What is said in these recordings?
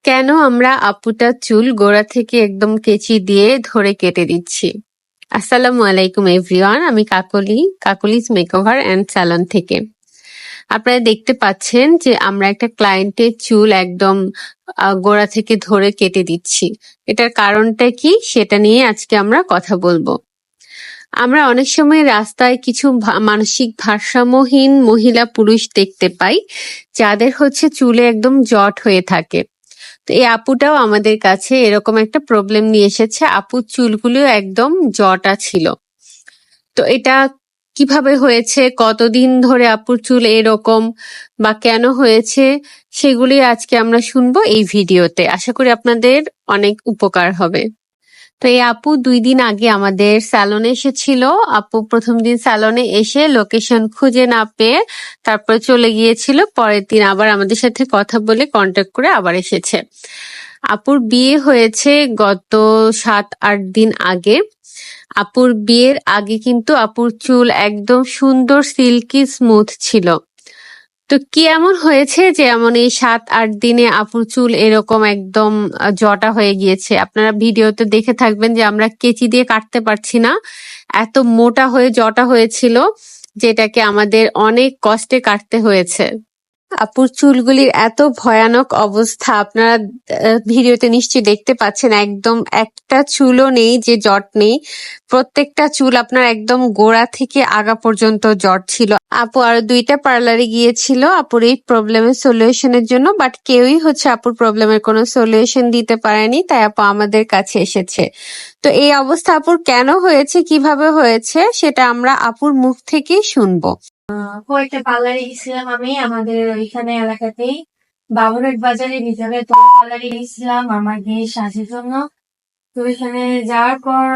কেন আমরা আপুটার চুল গোড়া থেকে একদম কেচি দিয়ে ধরে কেটে দিচ্ছি? আসসালামু আলাইকুম এভরিওয়ান, আমি কাকলিজ মেকওভার অ্যান্ড স্যালন থেকে। আপনারা দেখতে পাচ্ছেন যে আমরা একটা ক্লায়েন্টের চুল একদম গোড়া থেকে ধরে কেটে দিচ্ছি। এটার কারণটা কি সেটা নিয়ে আজকে আমরা কথা বলবো। আমরা অনেক সময় রাস্তায় কিছু মানসিক ভারসাম্যহীন মহিলা পুরুষ দেখতে পাই, যাদের হচ্ছে চুলে একদম জট হয়ে থাকে। তো এই আপুটাও আমাদের কাছে এরকম একটা প্রবলেম নিয়ে এসেছে। আপুর চুলগুলো একদম জটা ছিল। তো এটা কিভাবে হয়েছে, কতদিন ধরে আপুর চুল এরকম বা কেন হয়েছে, সেগুলি আজকে আমরা শুনবো এই ভিডিওতে। আশা করি আপনাদের অনেক উপকার হবে। তো এই আপু 2 দিন আগে আমাদের স্যালনে এসেছিল। আপু প্রথম দিন স্যালনে এসে লোকেশন খুঁজে না পেয়ে তারপর চলে গিয়েছিল। পরের দিন আবার আমাদের সাথে কথা বলে কন্ট্যাক্ট করে আবার এসেছে। আপুর বিয়ে হয়েছে গত 7-8 দিন আগে। আপুর বিয়ের আগে কিন্তু আপুর চুল একদম সুন্দর সিল্কি স্মুথ ছিল। তো কি এমন হয়েছে যে এমন এই 7-8 দিনে আপুর চুল এরকম একদম জটা হয়ে গিয়েছে? আপনারা ভিডিওতে দেখে থাকবেন যে আমরা কেচি দিয়ে কাটতে পারছি না, এত মোটা হয়ে জটা হয়েছিল, যেটাকে আমাদের অনেক কষ্টে কাটতে হয়েছে। আপুর চুলগুলির এত ভয়ানক অবস্থা আপনারা ভিডিওতে নিশ্চয়ই দেখতে পাচ্ছেন। একদম একটা চুলও নেই যে জট নেই, প্রত্যেকটা চুল আপনার একদম গোড়া থেকে আগা পর্যন্ত জট ছিল। আপু আরো 2টা পার্লারে গিয়েছিল আপুর এই প্রবলেমের সলিউশনের জন্য, বাট কেউই হচ্ছে আপুর প্রবলেমের কোনো সলিউশন দিতে পারেনি, তাই আপু আমাদের কাছে এসেছে। তো এই অবস্থা আপুর কেন হয়েছে, কিভাবে হয়েছে, সেটা আমরা আপুর মুখ থেকেই শুনবো। কয়েকটা পার্লারে গেছিলাম আমি আমাদের ওইখানে এলাকাতেই, বাবুরহাট বাজারের ভিতরে। তো পার্লারে গেছিলাম আমার বিয়ের সাজের জন্য। তো ওইখানে যাওয়ার পর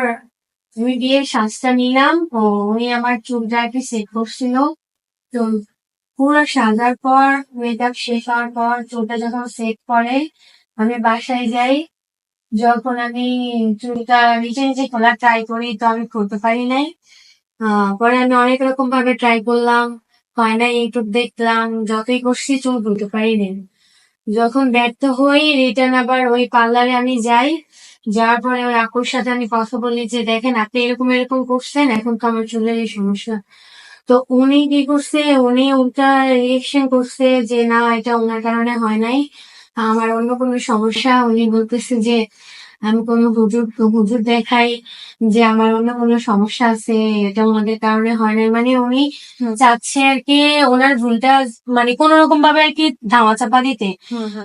আমি বিয়ের সাজটা নিলাম, তো উনি আমার চুলটা একটু সেট করছিল। তো পুরো সাজার পর মেকআপ শেষ হওয়ার পর চুলটা যখন সেট করে আমি বাসায় যাই। যখন আমি চুলটা নিচে নিচে খোলা ট্রাই করি, তো আমি খুলতে পারি নাই। পরে আমি অনেক রকম ভাবে ট্রাই করলাম, হয় না, ইউটিউব দেখলাম, যতই করছি চুল তুলতে পারিনি। যখন ব্যর্থ হই রিটার্ন আবার ওই পার্লারে আমি যাই। যাওয়ার পরে ওই আপুর সাথে আমি কথা বলি যে দেখেন আপনি এরকম এরকম করছেন, এখন তো আমার চুলের এই সমস্যা। তো উনি কি করছে, উনি উল্টা রিয়েকশন করছে যে না, এটা ওনার কারণে হয় নাই, আমার অন্য কোনো সমস্যা। উনি বলতেছে যে আমি কোনো হুজুর দেখাই যে আমার অন্য কোনো সমস্যা আছে, এটা ওনাদের কারণে হয় নাই। মানে উনি চাচ্ছে আর কি ওনার ভুলটা মানে কোন রকম ভাবে আর কি ধামাচাপা দিতে।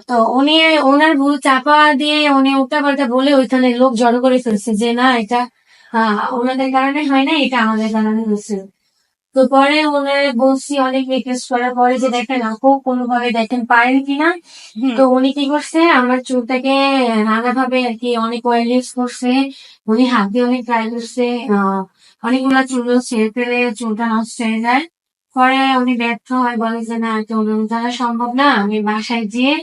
তো উনি ওনার ভুল চাপা দিয়ে উনি উল্টা পাল্টা বলে ওইখানে লোক জড়ো করে ফেলছে যে না, এটা ওনাদের কারণে হয় না, এটা আমাদের কারণে হয়েছে। তো পরে ওনার বলছি অনেক রিকোয়েস্ট করার পরে যে দেখেন আপু কোনোভাবে দেখেন পারেন কিনা। তো উনি কি করছে, আমার চুলটাকে নানা ভাবে আর কি অনেক অয়েল ইউজ করছে। উনি হাত দিয়ে অনেক ট্রাই করছে, অনেকগুলা চুল ছেড়ে ফেলে চুলটা নষ্ট হয়ে যায়। পরে উনি ব্যর্থ হয়, বলে যে না, এটা ওনার দ্বারা সম্ভব না, আমি বাসায় যেয়ে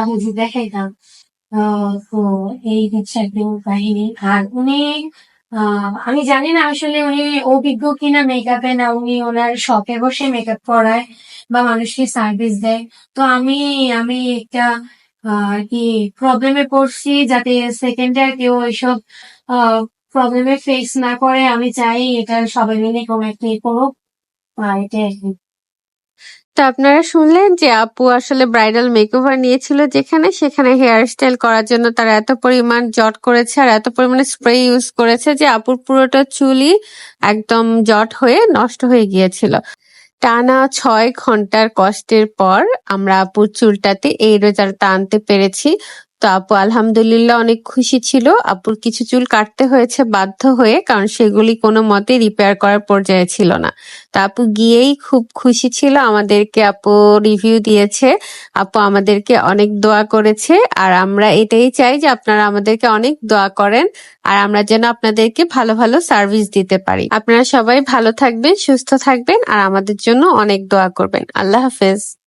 হুজুর দেখাইতাম। তো এই হচ্ছে একদম কাহিনী। আর উনি আমি জানি না আসলে উনি অভিজ্ঞ কিনা মেকআপে, না উনি ওনার শপে বসে মেকআপ করায় বা মানুষকে সার্ভিস দেয়। তো আমি আমি একটা আর কি প্রবলেমে পড়ছি, যাতে সেকেন্ডে আর কেউ এইসব প্রবলেমে ফেস না করে। আমি চাই এটা সবাই মিলে কোনো একটা করুক, এটাই আর কি। তো আপনারা শুনলেন যে আপু আসলে ব্রাইডাল মেকওভার নিয়েছিল, যেখানে সেখানে হেয়ার স্টাইল করার জন্য তারা এত পরিমাণ জট করেছে আর এত পরিমাণে স্প্রে ইউজ করেছে যে আপুর পুরোটা চুলই একদম জট হয়ে নষ্ট হয়ে গিয়েছিল। টানা 6 ঘন্টার কষ্টের পর আমরা আপুর চুলটাতে এই রেজাল্টটা আনতে পেরেছি। তো আপু আলহামদুলিল্লাহ অনেক খুশি ছিল। আপুর কিছু চুল কাটতে হয়েছে বাধ্য হয়ে, কারণ সেগুলি কোনো মতে রিপেয়ার করার পর্যায়ে ছিল না। তো আপু গিয়েই খুব খুশি ছিল, আমাদেরকে আপু রিভিউ দিয়েছে, আপু আমাদেরকে অনেক দোয়া করেছে। আর আমরা এটাই চাই যে আপনারা আমাদেরকে অনেক দোয়া করেন, আর আমরা যেন আপনাদেরকে ভালো ভালো সার্ভিস দিতে পারি। আপনারা সবাই ভালো থাকবেন, সুস্থ থাকবেন, আর আমাদের জন্য অনেক দোয়া করবেন। আল্লাহ হাফেজ।